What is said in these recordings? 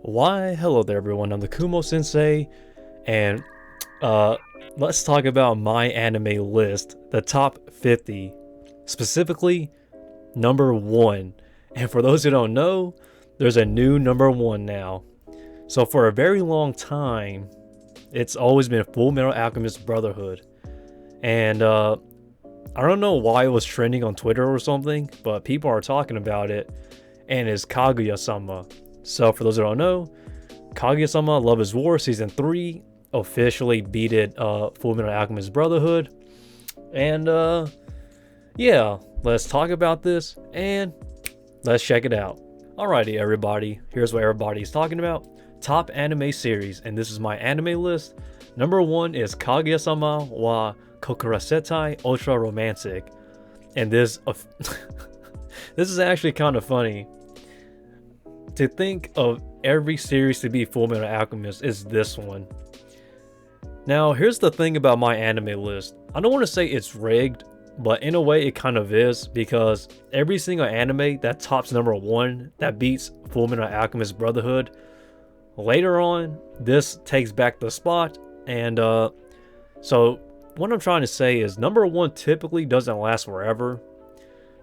Why, hello there everyone, I'm the Kumo Sensei, and let's talk about my anime list, the top 50, specifically number 1. And for those who don't know, there's a new number 1 now. So for a very long time, it's always been Full Metal Alchemist Brotherhood. And I don't know why it was trending on Twitter or something, but people are talking about it, and it's Kaguya-sama. So for those who don't know, Kaguya-sama Love is War Season 3 officially beated Full Metal Alchemist Brotherhood. And yeah, let's talk about this and let's check it out. Alrighty everybody, here's what everybody's talking about. Top anime series, and this is my anime list. Number 1 is Kaguya-sama wa Kokurasetai Ultra Romantic. And this this is actually kind of funny. To think of every series to be Full Metal Alchemist is this one. Now, here's the thing about my anime list. I don't want to say it's rigged, but in a way it kind of is, because every single anime that tops number 1 that beats Full Metal Alchemist Brotherhood, later on, this takes back the spot. And so what I'm trying to say is number 1 typically doesn't last forever,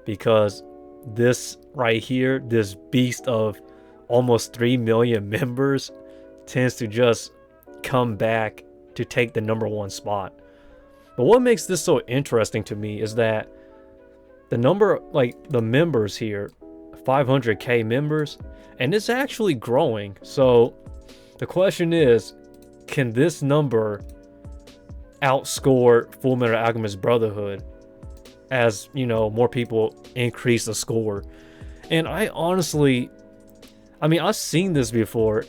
because this right here, this beast of almost 3 million members, tends to just come back to take the number 1 spot. But what makes this so interesting to me is that the number, like the members here, 500k members, and it's actually growing. So the question is, can this number outscore Full Metal Alchemist Brotherhood as, you know, more people increase the score? And I honestly, I've seen this before.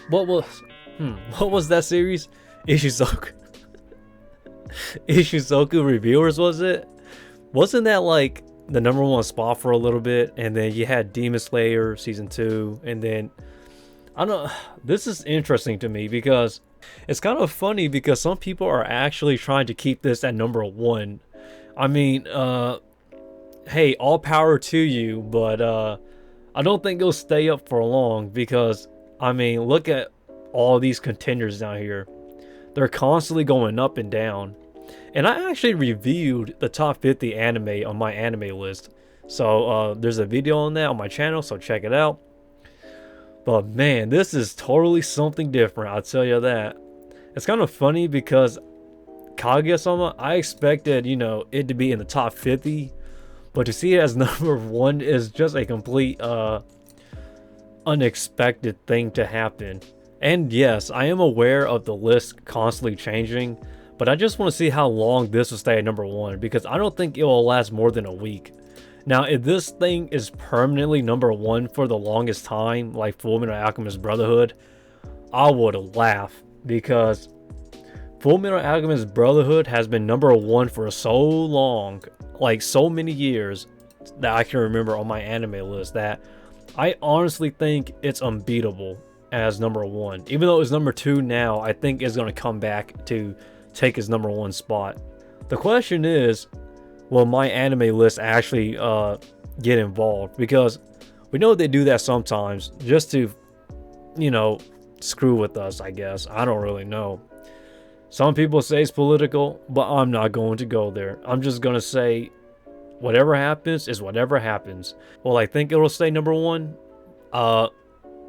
What was that series? Ishizoku. Ishizoku Reviewers, was it? Wasn't that like the number 1 spot for a little bit? And then you had Demon Slayer Season 2, and then I don't know. This is interesting to me because it's kind of funny, because some people are actually trying to keep this at number 1. Hey, all power to you, but I don't think it'll stay up for long, because look at all these contenders down here. They're constantly going up and down. And I actually reviewed the top 50 anime on my anime list. So there's a video on that on my channel, so check it out. But man, this is totally something different, I'll tell you that. It's kind of funny because Kaguya-sama, I expected, you know, it to be in the top 50. But to see it as number 1 is just a complete unexpected thing to happen. And yes, I am aware of the list constantly changing, but I just want to see how long this will stay at number 1, because I don't think it will last more than a week. Now, if this thing is permanently number 1 for the longest time, like Full Metal Alchemist Brotherhood, I would laugh, because Full Metal Alchemist Brotherhood has been number 1 for so long, like so many years that I can remember on my anime list, that I honestly think it's unbeatable as number 1. Even though it's number 2 now, I think it's going to come back to take his number 1 spot. The question is, will my anime list actually get involved? Because we know they do that sometimes just to, you know, screw with us, I guess. I don't really know. Some people say it's political, but I'm not going to go there. I'm just going to say whatever happens is whatever happens. Well, I think it'll stay number 1.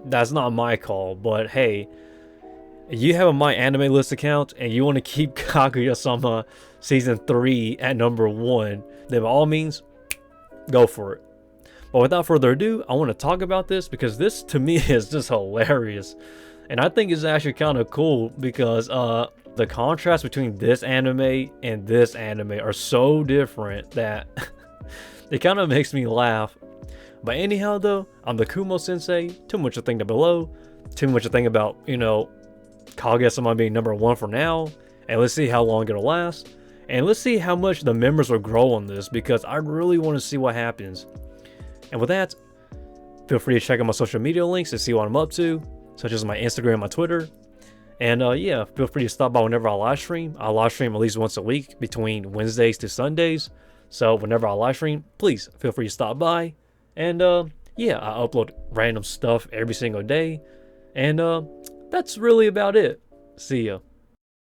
That's not my call, but hey, if you have a My Anime List account and you want to keep Kaguya-sama Season 3 at number 1, then by all means, go for it. But without further ado, I want to talk about this, because this to me is just hilarious. And I think it's actually kind of cool, because the contrast between this anime and this anime are so different that it kind of makes me laugh. But anyhow though, I'm the Kumo Sensei. Too much to think down below. Too much to think about, you know, Kaguya-sama being number 1 for now. And let's see how long it'll last. And let's see how much the members will grow on this, because I really want to see what happens. And with that, feel free to check out my social media links to see what I'm up to, such as my Instagram, my Twitter. And yeah, feel free to stop by whenever I live stream. I live stream at least once a week between Wednesdays to Sundays. So whenever I live stream, please feel free to stop by. And yeah, I upload random stuff every single day. And that's really about it. See ya.